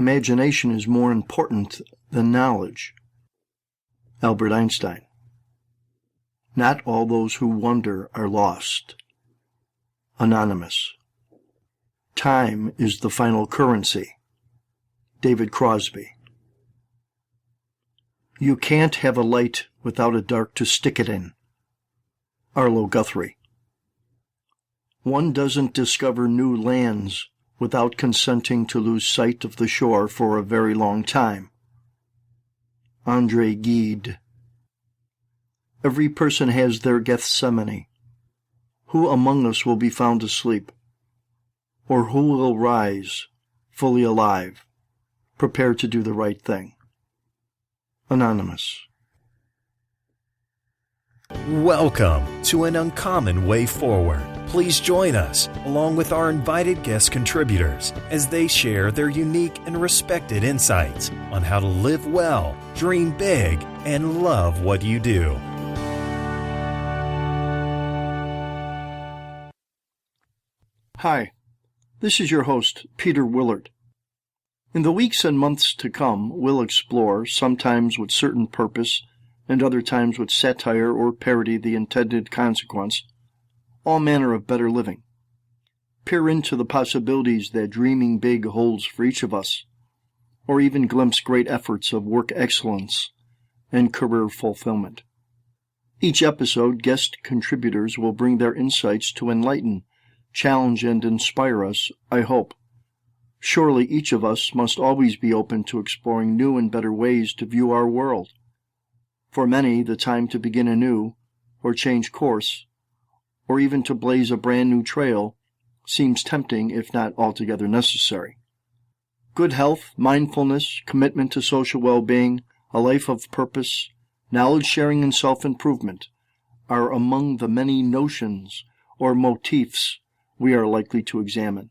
imagination is more important than knowledge. Albert Einstein. Not all those who wonder are lost. Anonymous. Time is the final currency. David Crosby. You can't have a light without a dark to stick it in. Arlo Guthrie. One doesn't discover new lands without consenting to lose sight of the shore for a very long time. Andre Gide. Every person has their Gethsemane. Who among us will be found asleep? Or who will rise, fully alive, prepared to do the right thing? Anonymous. Welcome to An Uncommon Way Forward. Please join us, along with our invited guest contributors, as they share their unique and respected insights on how to live well, dream big, and love what you do. Hi, this is your host, Peter Willard. In the weeks and months to come, we'll explore, sometimes with certain purpose, and other times with satire or parody the intended consequence, all manner of better living. Peer into the possibilities that dreaming big holds for each of us, or even glimpse great efforts of work excellence and career fulfillment. Each episode, guest contributors will bring their insights to enlighten, challenge, and inspire us, I hope. Surely each of us must always be open to exploring new and better ways to view our world. For many, the time to begin anew, or change course, or even to blaze a brand new trail, seems tempting if not altogether necessary. Good health, mindfulness, commitment to social well-being, a life of purpose, knowledge-sharing, and self-improvement are among the many notions or motifs we are likely to examine.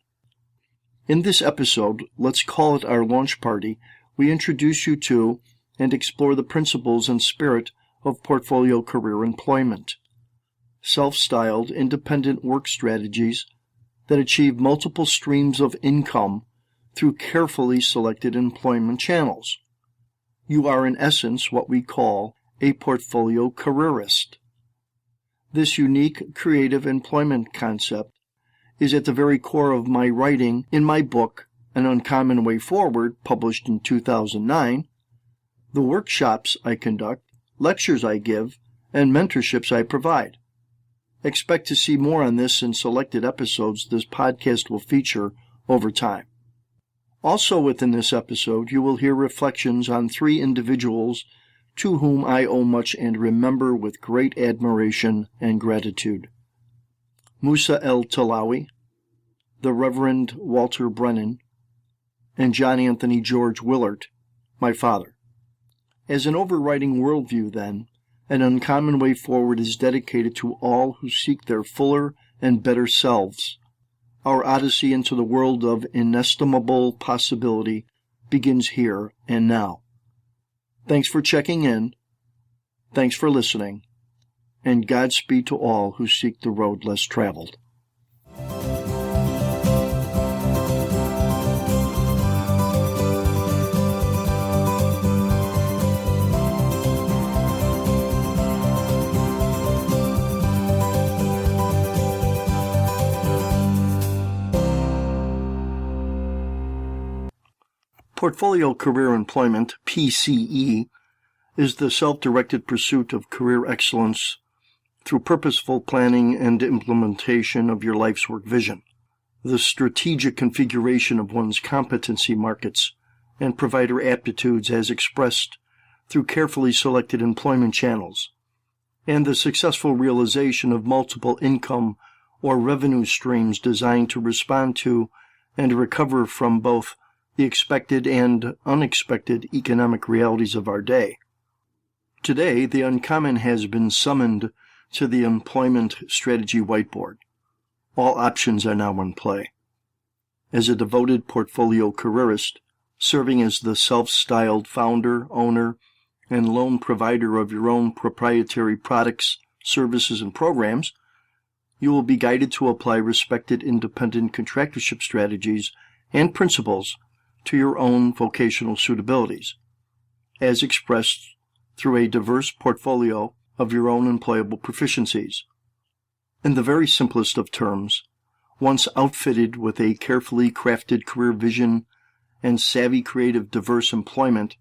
In this episode, let's call it our launch party, we introduce you to and explore the principles and spirit of portfolio career employment. Self-styled, independent work strategies that achieve multiple streams of income through carefully selected employment channels. You are in essence what we call a portfolio careerist. This unique, creative employment concept is at the very core of my writing in my book, An Uncommon Way Forward, published in 2009, the workshops I conduct, lectures I give, and mentorships I provide. Expect to see more on this in selected episodes this podcast will feature over time. Also within this episode, you will hear reflections on three individuals to whom I owe much and remember with great admiration and gratitude. Musa El Talawi, the Reverend Walter Brennan, and John Anthony George Willard, my father. As an overriding worldview, then, An Uncommon Way Forward is dedicated to all who seek their fuller and better selves. Our odyssey into the world of inestimable possibility begins here and now. Thanks for checking in. Thanks for listening. And Godspeed to all who seek the road less traveled. Portfolio Career Employment, PCE, is the self-directed pursuit of career excellence through purposeful planning and implementation of your life's work vision, the strategic configuration of one's competency markets and provider aptitudes as expressed through carefully selected employment channels, and the successful realization of multiple income or revenue streams designed to respond to and recover from both the expected and unexpected economic realities of our day. Today, the uncommon has been summoned to the employment strategy whiteboard. All options are now in play. As a devoted portfolio careerist, serving as the self-styled founder, owner, and lone provider of your own proprietary products, services, and programs, you will be guided to apply respected independent contractorship strategies and principles to your own vocational suitabilities, as expressed through a diverse portfolio of your own employable proficiencies. In the very simplest of terms, once outfitted with a carefully crafted career vision and savvy creative diverse employment,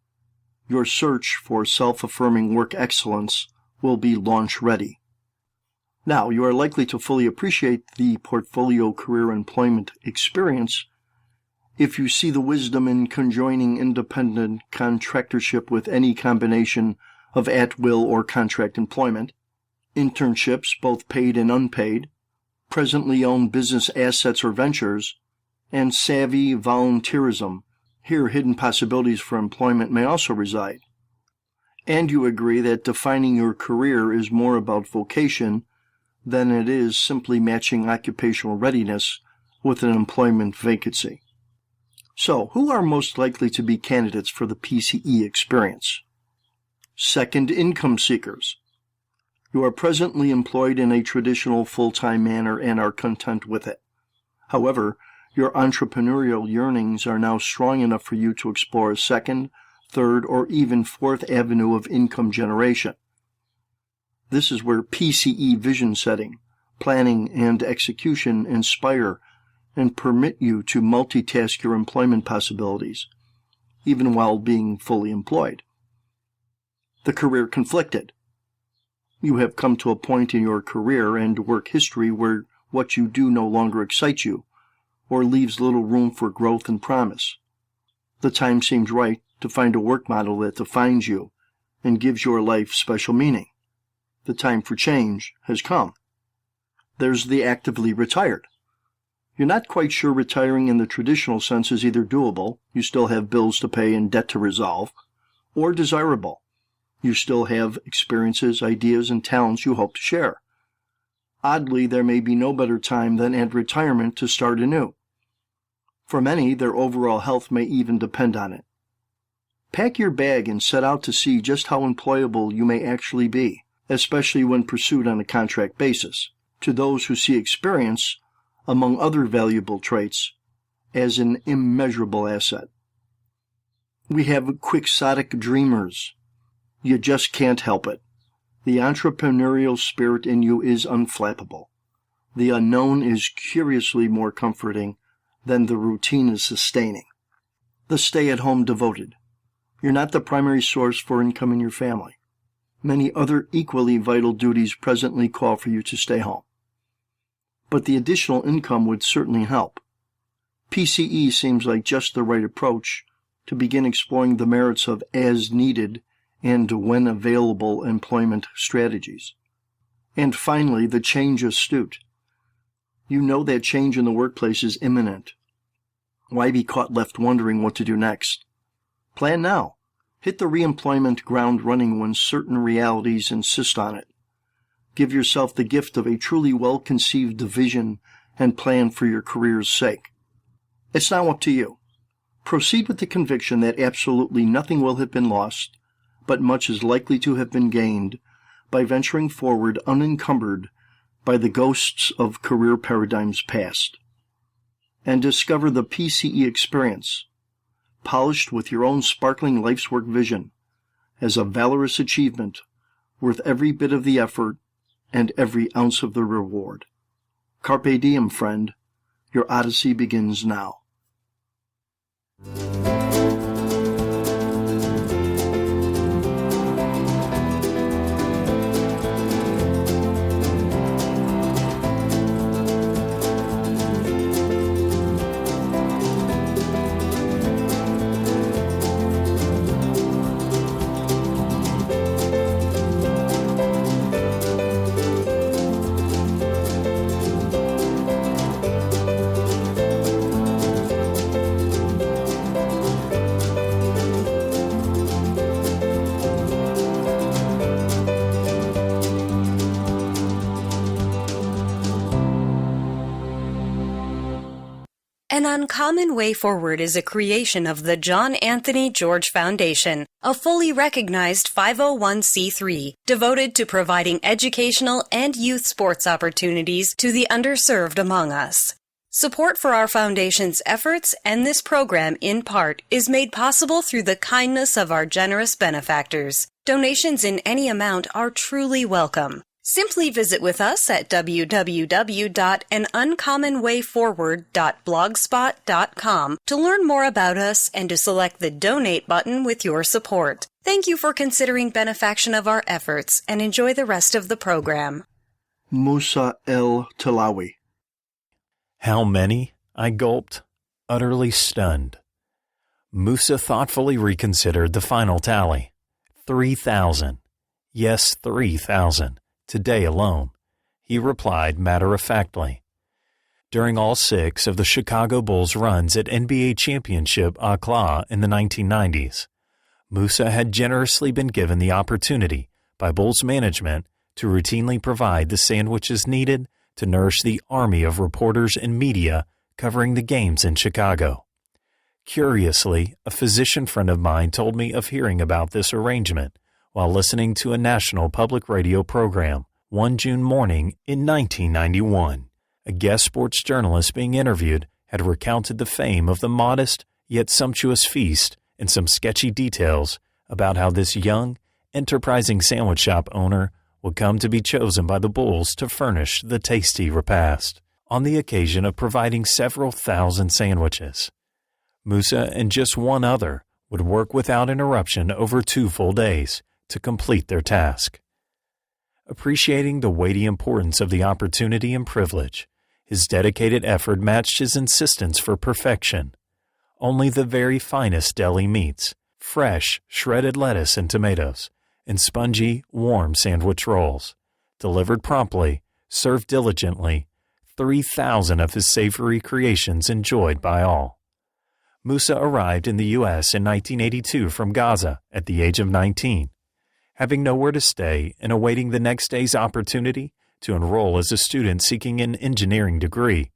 your search for self-affirming work excellence will be launch-ready. Now, you are likely to fully appreciate the portfolio career employment experience if you see the wisdom in conjoining independent contractorship with any combination of at-will or contract employment, internships, both paid and unpaid, presently owned business assets or ventures, and savvy volunteerism. Here, hidden possibilities for employment may also reside. And you agree that defining your career is more about vocation than it is simply matching occupational readiness with an employment vacancy. So, who are most likely to be candidates for the PCE experience? Second income seekers. You are presently employed in a traditional full-time manner and are content with it. However, your entrepreneurial yearnings are now strong enough for you to explore a second, third, or even fourth avenue of income generation. This is where PCE vision setting, planning, and execution inspire and permit you to multitask your employment possibilities, even while being fully employed. The career conflicted. You have come to a point in your career and work history where what you do no longer excites you, or leaves little room for growth and promise. The time seems right to find a work model that defines you and gives your life special meaning. The time for change has come. There's the actively retired. You're not quite sure retiring in the traditional sense is either doable, you still have bills to pay and debt to resolve, or desirable. You still have experiences, ideas, and talents you hope to share. Oddly, there may be no better time than at retirement to start anew. For many, their overall health may even depend on it. Pack your bag and set out to see just how employable you may actually be, especially when pursued on a contract basis, to those who see experience, among other valuable traits, as an immeasurable asset. We have quixotic dreamers. You just can't help it. The entrepreneurial spirit in you is unflappable. The unknown is curiously more comforting than the routine is sustaining. The stay-at-home devoted. You're not the primary source for income in your family. Many other equally vital duties presently call for you to stay home. But the additional income would certainly help. PCE seems like just the right approach to begin exploring the merits of as-needed and when available employment strategies. And finally, the change astute. You know that change in the workplace is imminent. Why be caught left wondering what to do next? Plan now. Hit the reemployment ground running when certain realities insist on it. Give yourself the gift of a truly well-conceived vision and plan for your career's sake. It's now up to you. Proceed with the conviction that absolutely nothing will have been lost, but much is likely to have been gained by venturing forward unencumbered by the ghosts of career paradigms past. And discover the PCE experience, polished with your own sparkling life's work vision, as a valorous achievement worth every bit of the effort and every ounce of the reward. Carpe diem, friend. Your odyssey begins now. An Uncommon Way Forward is a creation of the John Anthony George Foundation, a fully recognized 501c3 devoted to providing educational and youth sports opportunities to the underserved among us. Support for our foundation's efforts and this program, in part, is made possible through the kindness of our generous benefactors. Donations in any amount are truly welcome. Simply visit with us at www.anuncommonwayforward.blogspot.com to learn more about us and to select the Donate button with your support. Thank you for considering benefaction of our efforts, and enjoy the rest of the program. Musa El Talawi. How many? I gulped, utterly stunned. Musa thoughtfully reconsidered the final tally. 3,000. Yes, 3,000. Today alone. He replied matter-of-factly. During all 6 of the Chicago Bulls' runs at NBA championship ACLA in the 1990s, Musa had generously been given the opportunity by Bulls management to routinely provide the sandwiches needed to nourish the army of reporters and media covering the games in Chicago. Curiously, a physician friend of mine told me of hearing about this arrangement while listening to a national public radio program one June morning in 1991. A guest sports journalist being interviewed had recounted the fame of the modest yet sumptuous feast and some sketchy details about how this young, enterprising sandwich shop owner would come to be chosen by the Bulls to furnish the tasty repast on the occasion of providing several thousand sandwiches. Musa and just one other would work without interruption over 2 full days to complete their task. Appreciating the weighty importance of the opportunity and privilege, his dedicated effort matched his insistence for perfection. Only the very finest deli meats, fresh, shredded lettuce and tomatoes, and spongy, warm sandwich rolls, delivered promptly, served diligently, 3,000 of his savory creations enjoyed by all. Musa arrived in the U.S. in 1982 from Gaza at the age of 19. Having nowhere to stay and awaiting the next day's opportunity to enroll as a student seeking an engineering degree,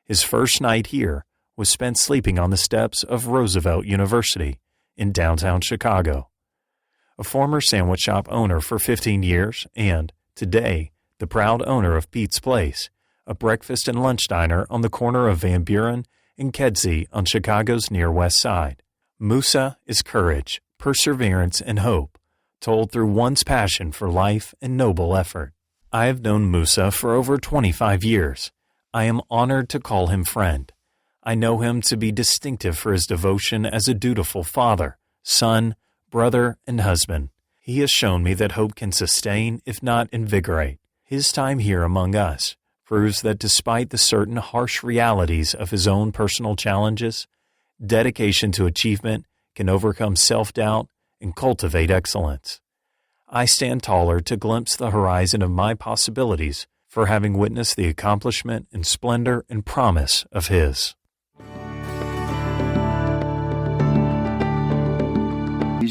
his first night here was spent sleeping on the steps of Roosevelt University in downtown Chicago. A former sandwich shop owner for 15 years and, today, the proud owner of Pete's Place, a breakfast and lunch diner on the corner of Van Buren and Kedzie on Chicago's near west side. Musa is courage, perseverance, and hope, told through one's passion for life and noble effort. I have known Musa for over 25 years. I am honored to call him friend. I know him to be distinctive for his devotion as a dutiful father, son, brother, and husband. He has shown me that hope can sustain, if not invigorate. His time here among us proves that despite the certain harsh realities of his own personal challenges, dedication to achievement can overcome self-doubt and cultivate excellence. I stand taller to glimpse the horizon of my possibilities for having witnessed the accomplishment and splendor and promise of his.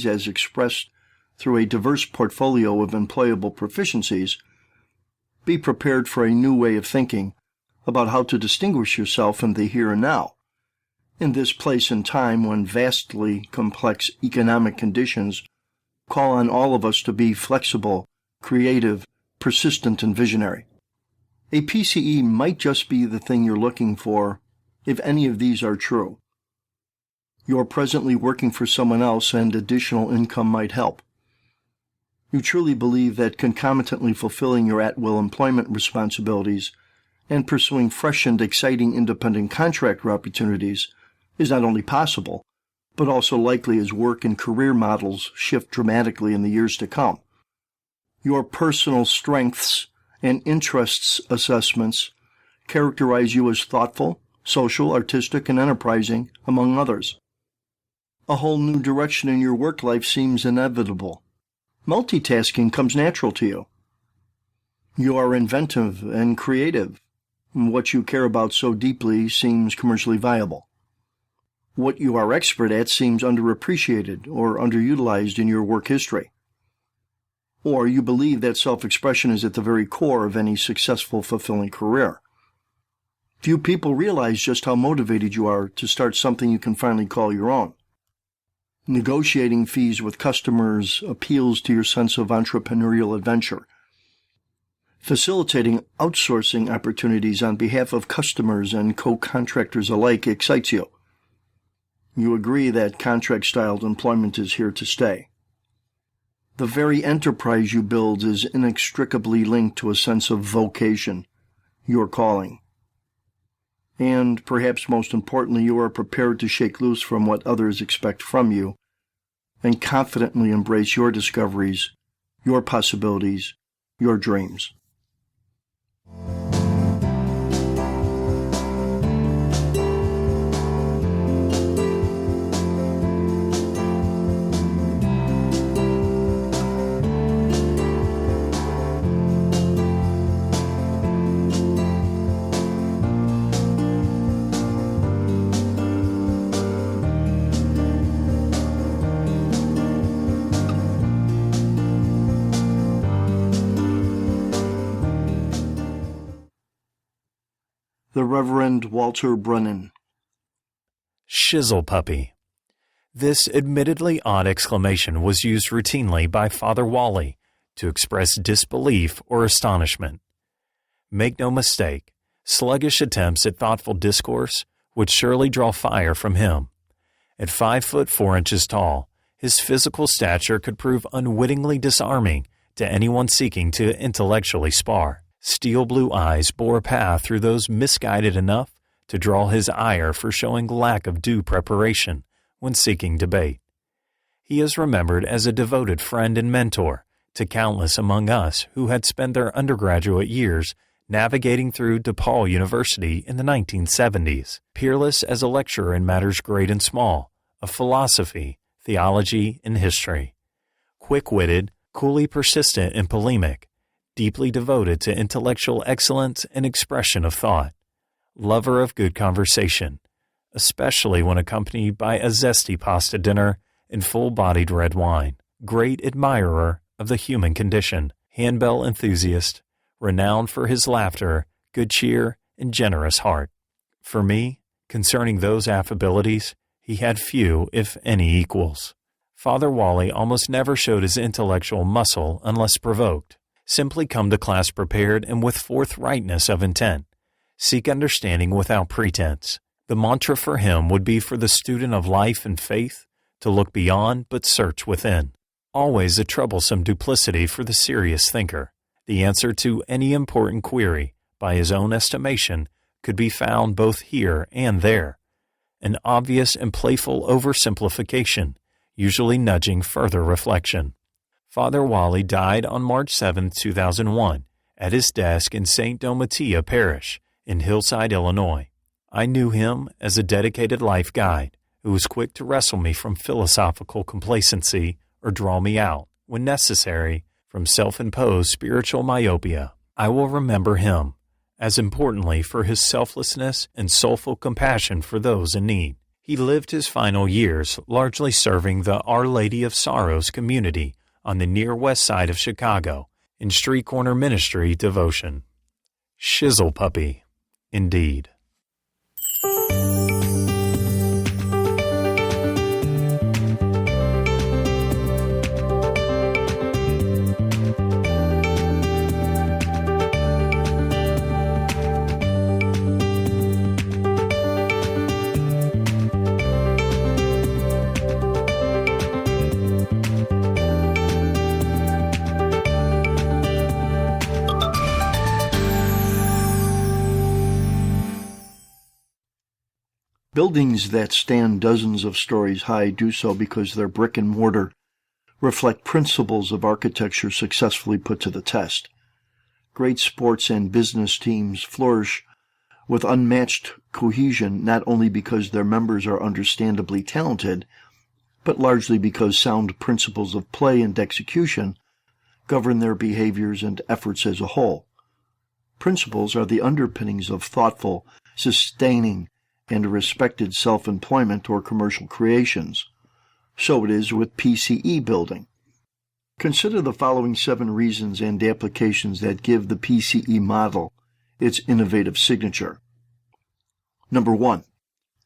As expressed through a diverse portfolio of employable proficiencies, be prepared for a new way of thinking about how to distinguish yourself in the here and now. In this place and time when vastly complex economic conditions call on all of us to be flexible, creative, persistent, and visionary. A PCE might just be the thing you're looking for if any of these are true. You're presently working for someone else and additional income might help. You truly believe that concomitantly fulfilling your at-will employment responsibilities and pursuing fresh and exciting independent contractor opportunities is not only possible, but also likely as work and career models shift dramatically in the years to come. Your personal strengths and interests assessments characterize you as thoughtful, social, artistic, and enterprising, among others. A whole new direction in your work life seems inevitable. Multitasking comes natural to you. You are inventive and creative. What you care about so deeply seems commercially viable. What you are expert at seems underappreciated or underutilized in your work history. Or you believe that self-expression is at the very core of any successful, fulfilling career. Few people realize just how motivated you are to start something you can finally call your own. Negotiating fees with customers appeals to your sense of entrepreneurial adventure. Facilitating outsourcing opportunities on behalf of customers and co-contractors alike excites you. You agree that contract-styled employment is here to stay. The very enterprise you build is inextricably linked to a sense of vocation, your calling. And, perhaps most importantly, you are prepared to shake loose from what others expect from you and confidently embrace your discoveries, your possibilities, your dreams. The Reverend Walter Brennan. Shizzle puppy. This admittedly odd exclamation was used routinely by Father Wally to express disbelief or astonishment. Make no mistake, sluggish attempts at thoughtful discourse would surely draw fire from him. At 5 foot 4 inches tall, his physical stature could prove unwittingly disarming to anyone seeking to intellectually spar. Steel blue eyes bore a path through those misguided enough to draw his ire for showing lack of due preparation when seeking debate. He is remembered as a devoted friend and mentor to countless among us who had spent their undergraduate years navigating through DePaul University in the 1970s, peerless as a lecturer in matters great and small, of philosophy, theology, and history. Quick-witted, coolly persistent and polemic, deeply devoted to intellectual excellence and expression of thought, lover of good conversation, especially when accompanied by a zesty pasta dinner and full-bodied red wine, great admirer of the human condition, handbell enthusiast, renowned for his laughter, good cheer, and generous heart. For me, concerning those affabilities, he had few, if any, equals. Father Wally almost never showed his intellectual muscle unless provoked. Simply come to class prepared and with forthrightness of intent. Seek understanding without pretense. The mantra for him would be for the student of life and faith to look beyond but search within. Always a troublesome duplicity for the serious thinker. The answer to any important query, by his own estimation, could be found both here and there. An obvious and playful oversimplification, usually nudging further reflection. Father Wally died on March 7, 2001, at his desk in St. Domitia Parish in Hillside, Illinois. I knew him as a dedicated life guide who was quick to wrestle me from philosophical complacency or draw me out, when necessary, from self-imposed spiritual myopia. I will remember him, as importantly, for his selflessness and soulful compassion for those in need. He lived his final years largely serving the Our Lady of Sorrows community on the near west side of Chicago, in street corner ministry devotion. Shizzle puppy, indeed. Buildings that stand dozens of stories high do so because their brick and mortar reflect principles of architecture successfully put to the test. Great sports and business teams flourish with unmatched cohesion not only because their members are understandably talented, but largely because sound principles of play and execution govern their behaviors and efforts as a whole. Principles are the underpinnings of thoughtful, sustaining, and respected self-employment or commercial creations. So it is with PCE building. Consider the following 7 reasons and applications that give the PCE model its innovative signature. Number 1,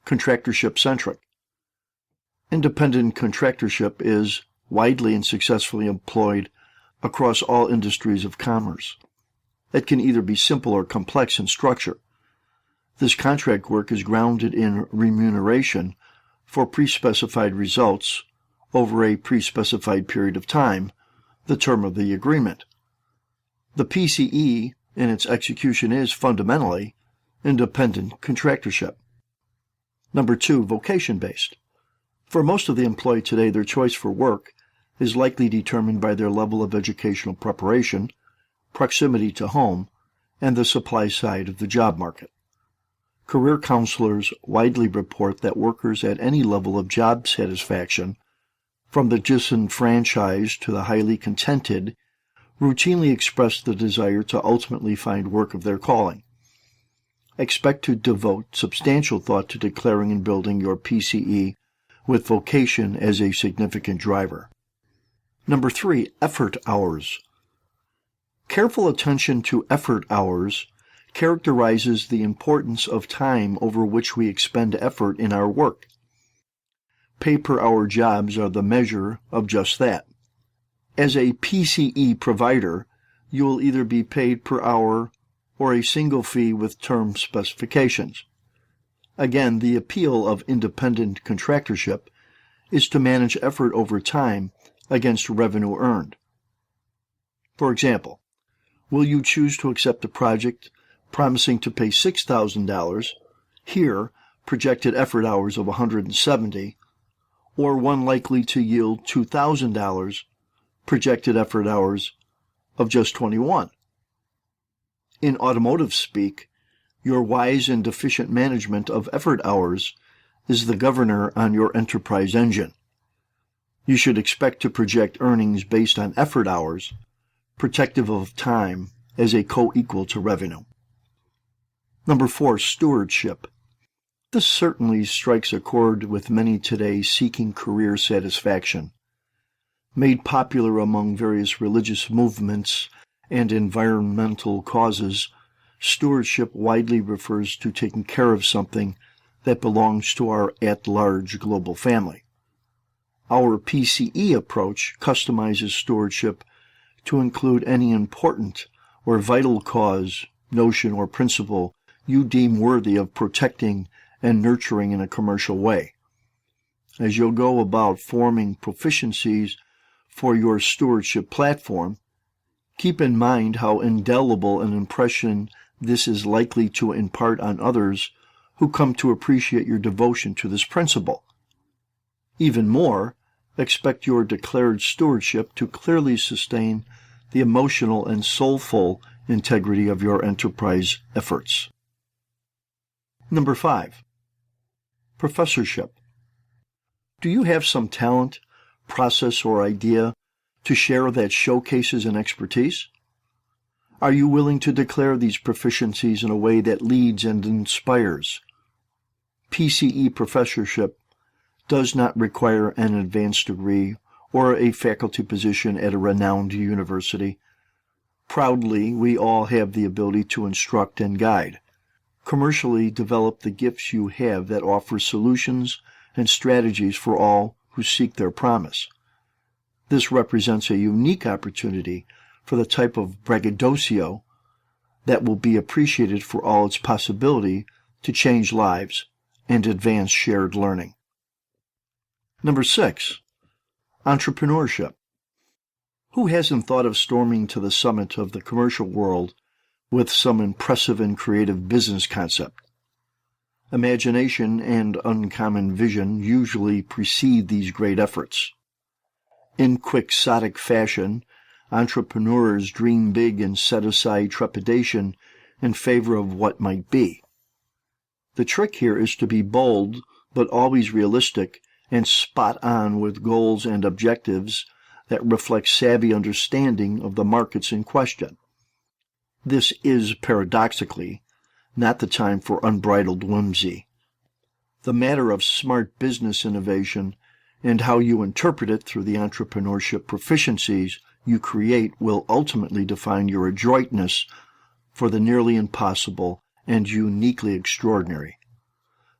contractorship-centric. Independent contractorship is widely and successfully employed across all industries of commerce. that can either be simple or complex in structure. This contract work is grounded in remuneration for pre-specified results over a pre-specified period of time, the term of the agreement. The PCE in its execution is fundamentally independent contractorship. Number 2, vocation-based. For most of the employed today, their choice for work is likely determined by their level of educational preparation, proximity to home, and the supply side of the job market. Career counselors widely report that workers at any level of job satisfaction, from the disenfranchised to the highly contented, routinely express the desire to ultimately find work of their calling. Expect to devote substantial thought to declaring and building your PCE with vocation as a significant driver. Number 3, effort hours. Careful attention to effort hours characterizes the importance of time over which we expend effort in our work. Pay-per-hour jobs are the measure of just that. As a PCE provider, you will either be paid per hour or a single fee with term specifications. Again, the appeal of independent contractorship is to manage effort over time against revenue earned. For example, will you choose to accept a project promising to pay $6,000, here projected effort hours of 170, or one likely to yield $2,000, projected effort hours of just 21? In automotive speak, your wise and efficient management of effort hours is the governor on your enterprise engine. You should expect to project earnings based on effort hours, protective of time as a co-equal to revenue. Number 4, stewardship. This certainly strikes a chord with many today seeking career satisfaction. Made popular among various religious movements and environmental causes, stewardship widely refers to taking care of something that belongs to our at-large global family. Our PCE approach customizes stewardship to include any important or vital cause, notion, or principle you deem worthy of protecting and nurturing in a commercial way. As you'll go about forming proficiencies for your stewardship platform, keep in mind how indelible an impression this is likely to impart on others who come to appreciate your devotion to this principle. Even more, expect your declared stewardship to clearly sustain the emotional and soulful integrity of your enterprise efforts. Number 5, professorship. Do you have some talent, process, or idea to share that showcases an expertise? Are you willing to declare these proficiencies in a way that leads and inspires? PCE professorship does not require an advanced degree or a faculty position at a renowned university. Proudly, we all have the ability to instruct and guide. Commercially develop the gifts you have that offer solutions and strategies for all who seek their promise. This represents a unique opportunity for the type of braggadocio that will be appreciated for all its possibility to change lives and advance shared learning. Number 6, entrepreneurship. Who hasn't thought of storming to the summit of the commercial world with some impressive and creative business concept? Imagination and uncommon vision usually precede these great efforts. In quixotic fashion, entrepreneurs dream big and set aside trepidation in favor of what might be. The trick here is to be bold, but always realistic and spot on with goals and objectives that reflect savvy understanding of the markets in question. This is, paradoxically, not the time for unbridled whimsy. The matter of smart business innovation and how you interpret it through the entrepreneurship proficiencies you create will ultimately define your adroitness for the nearly impossible and uniquely extraordinary.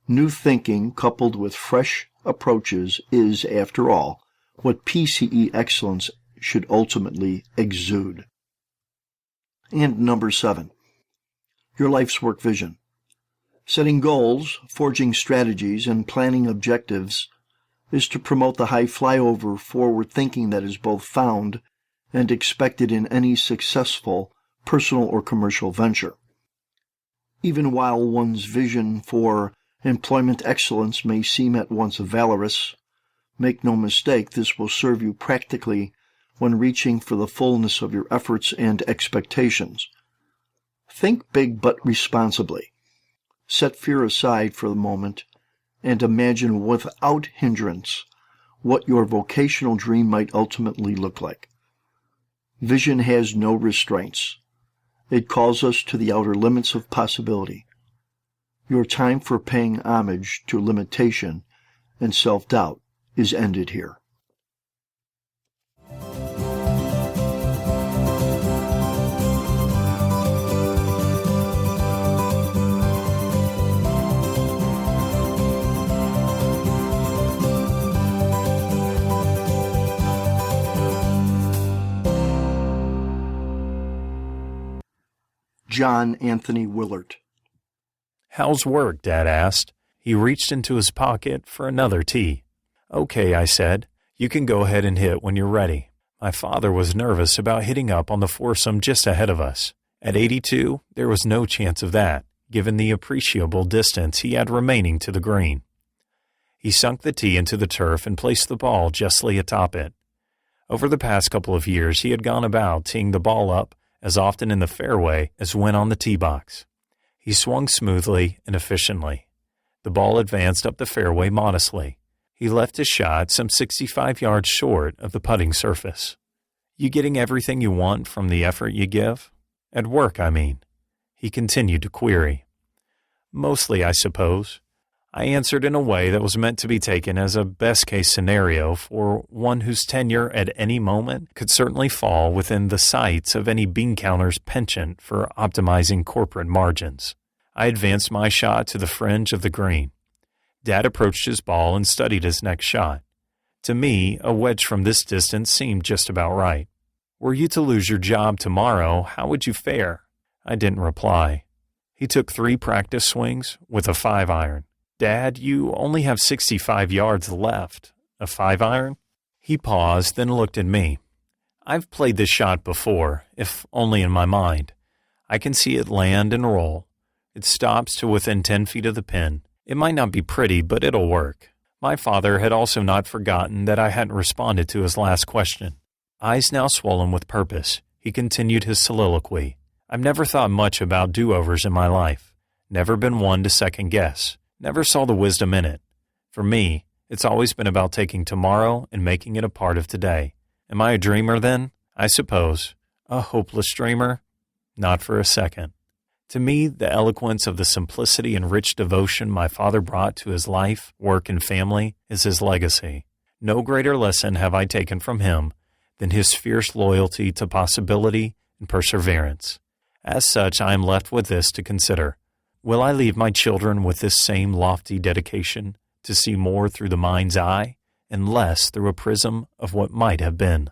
New thinking coupled with fresh approaches is, after all, what PCE excellence should ultimately exude. And number 7, your life's work vision. Setting goals, forging strategies, and planning objectives is to promote the high flyover forward thinking that is both found and expected in any successful personal or commercial venture. Even while one's vision for employment excellence may seem at once valorous, make no mistake, this will serve you practically when reaching for the fullness of your efforts and expectations. Think big but responsibly. Set fear aside for the moment and imagine without hindrance what your vocational dream might ultimately look like. Vision has no restraints. It calls us to the outer limits of possibility. Your time for paying homage to limitation and self-doubt is ended here. John Anthony Willard. "How's work?" Dad asked. He reached into his pocket for another tea. "Okay," I said. "You can go ahead and hit when you're ready." My father was nervous about hitting up on the foursome just ahead of us. At 82, there was no chance of that, given the appreciable distance he had remaining to the green. He sunk the tee into the turf and placed the ball justly atop it. Over the past couple of years, he had gone about teeing the ball up as often in the fairway as when on the tee box. He swung smoothly and efficiently. The ball advanced up the fairway modestly. He left his shot some 65 yards short of the putting surface. "You getting everything you want from the effort you give? At work, I mean," he continued to query. "Mostly, I suppose," I answered in a way that was meant to be taken as a best-case scenario for one whose tenure at any moment could certainly fall within the sights of any bean counter's penchant for optimizing corporate margins. I advanced my shot to the fringe of the green. Dad approached his ball and studied his next shot. To me, a wedge from this distance seemed just about right. "Were you to lose your job tomorrow, how would you fare?" I didn't reply. He took 3 practice swings with a 5-iron. "Dad, you only have 65 yards left. A 5-iron? He paused, then looked at me. "I've played this shot before, if only in my mind. I can see it land and roll. It stops to within 10 feet of the pin. It might not be pretty, but it'll work." My father had also not forgotten that I hadn't responded to his last question. Eyes now swollen with purpose, he continued his soliloquy. "I've never thought much about do-overs in my life. Never been one to second guess. Never saw the wisdom in it. For me, it's always been about taking tomorrow and making it a part of today. Am I a dreamer then? I suppose. A hopeless dreamer? Not for a second. To me, the eloquence of the simplicity and rich devotion my father brought to his life, work, and family is his legacy. No greater lesson have I taken from him than his fierce loyalty to possibility and perseverance. As such, I am left with this to consider. Will I leave my children with this same lofty dedication to see more through the mind's eye and less through a prism of what might have been?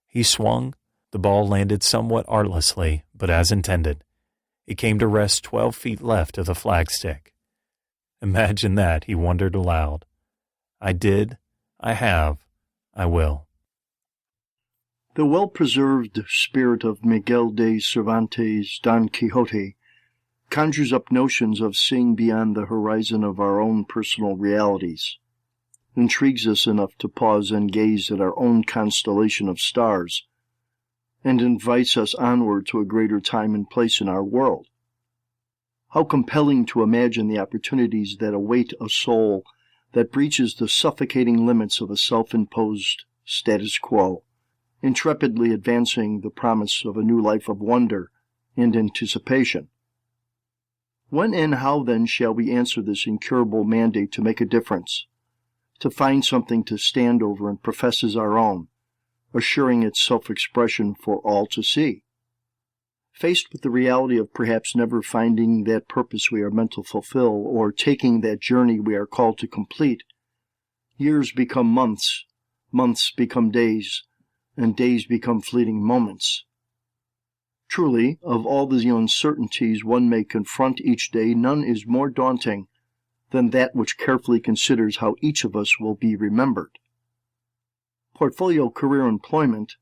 He swung. The ball landed somewhat artlessly, but as intended. It came to rest 12 feet left of the flagstick. Imagine that, he wondered aloud. I did, I have, I will. The well-preserved spirit of Miguel de Cervantes' Don Quixote conjures up notions of seeing beyond the horizon of our own personal realities, intrigues us enough to pause and gaze at our own constellation of stars, and invites us onward to a greater time and place in our world. How compelling to imagine the opportunities that await a soul that breaches the suffocating limits of a self-imposed status quo, intrepidly advancing the promise of a new life of wonder and anticipation. When and how, then, shall we answer this incurable mandate to make a difference, to find something to stand over and profess as our own, assuring its self-expression for all to see? Faced with the reality of perhaps never finding that purpose we are meant to fulfill or taking that journey we are called to complete, years become months, months become days, and days become fleeting moments. Truly, of all the uncertainties one may confront each day, none is more daunting than that which carefully considers how each of us will be remembered. Portfolio career employment,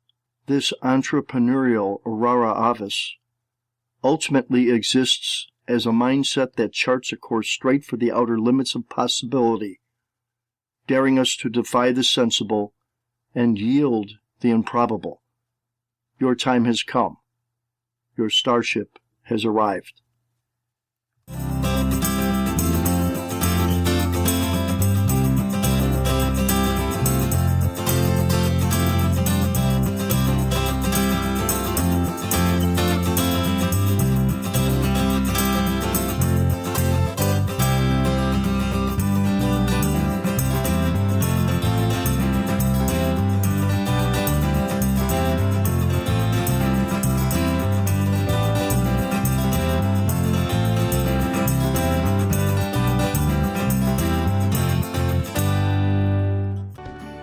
this entrepreneurial rara avis, ultimately exists as a mindset that charts a course straight for the outer limits of possibility, daring us to defy the sensible and yield the improbable. Your time has come. Your starship has arrived.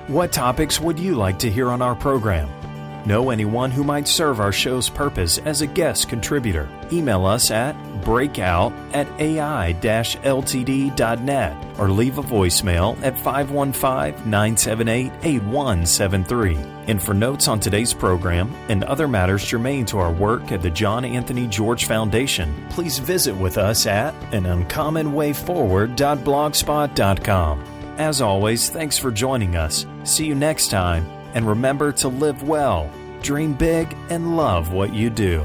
What topics would you like to hear on our program? Know anyone who might serve our show's purpose as a guest contributor? Email us at breakout@ai-ltd.net or leave a voicemail at 515-978-8173. And for notes on today's program and other matters germane to our work at the John Anthony George Foundation, please visit with us at anuncommonwayforward.blogspot.com. As always, thanks for joining us. See you next time, and remember to live well, dream big, and love what you do.